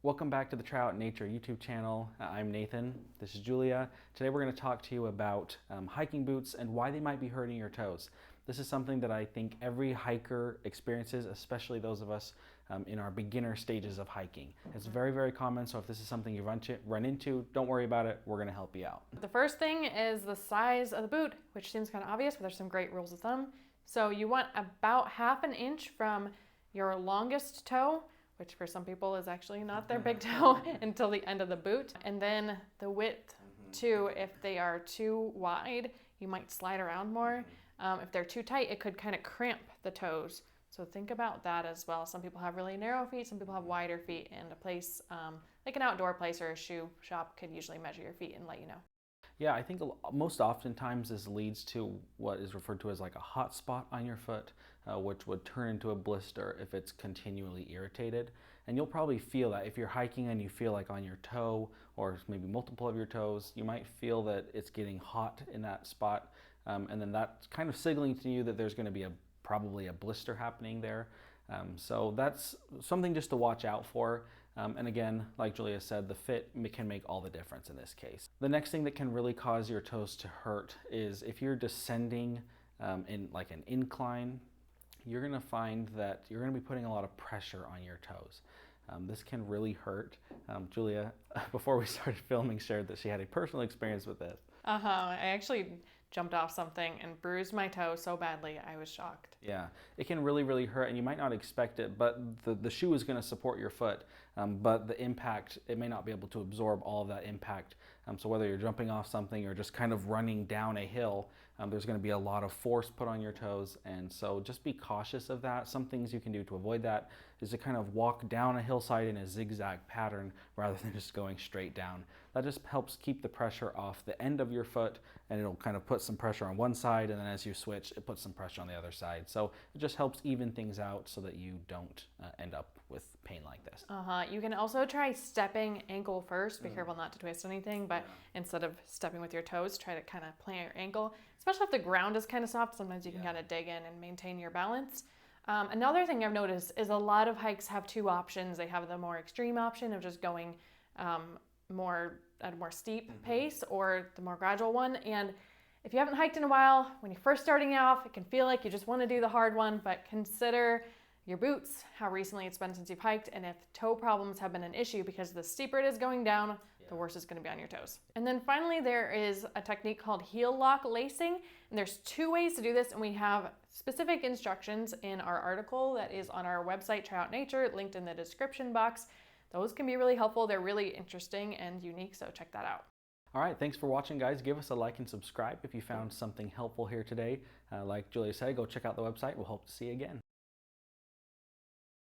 Welcome back to the Try Out Nature YouTube channel. I'm Nathan. This is Julia. Today we're going to talk to you about hiking boots and why they might be hurting your toes. This is something that I think every hiker experiences, especially those of us in our beginner stages of hiking. It's very, very common, so if this is something you run into, don't worry about it. We're going to help you out. The first thing is the size of the boot, which seems kind of obvious, but there's some great rules of thumb. So you want about ½ an inch from your longest toe, which for some people is actually not their big toe, until the end of the boot. And then the width too, if they are too wide, you might slide around more. If they're too tight, it could kind of cramp the toes. So think about that as well. Some people have really narrow feet, some people have wider feet, and a place like an outdoor place or a shoe shop could usually measure your feet and let you know. Yeah, I think most oftentimes this leads to what is referred to as like a hot spot on your foot, which would turn into a blister if it's continually irritated. And you'll probably feel that if you're hiking and you feel like on your toe or maybe multiple of your toes, you might feel that it's getting hot in that spot. And then that's kind of signaling to you that there's going to be probably a blister happening there. So that's something just to watch out for. And again, like Julia said, the fit can make all the difference in this case. The next thing that can really cause your toes to hurt is if you're descending in like an incline, you're gonna find that you're gonna be putting a lot of pressure on your toes. This can really hurt. Julia, before we started filming, shared that she had a personal experience with this. I actually jumped off something and bruised my toe so badly, I was shocked. Yeah, it can really, really hurt, and you might not expect it, but the shoe is going to support your foot, but the impact, it may not be able to absorb all of that impact. So whether you're jumping off something or just kind of running down a hill, there's going to be a lot of force put on your toes, and so just be cautious of that. Some things you can do to avoid that is to kind of walk down a hillside in a zigzag pattern rather than just going straight down. That just helps keep the pressure off the end of your foot, and it'll kind of put some pressure on one side, and then as you switch, it puts some pressure on the other side. So it just helps even things out so that you don't end up with pain like this. You can also try stepping ankle first. Be careful not to twist anything, but instead of stepping with your toes, try to kind of plant your ankle. Especially if the ground is kind of soft, sometimes you can kind of dig in and maintain your balance. Another thing I've noticed is a lot of hikes have two options. They have the more extreme option of just going at a more steep pace, or the more gradual one. And if you haven't hiked in a while, when you're first starting out, it can feel like you just want to do the hard one, but consider your boots, how recently it's been since you've hiked, and if toe problems have been an issue, because the steeper it is going down, the worse it's going to be on your toes. And then finally, there is a technique called heel lock lacing, and there's two ways to do this, and we have specific instructions in our article that is on our website, Try Out Nature, linked in the description box. Those can be really helpful. They're really interesting and unique, so check that out. All right, thanks for watching, guys. Give us a like and subscribe if you found something helpful here today. Like Julia said, go check out the website. We'll hope to see you again.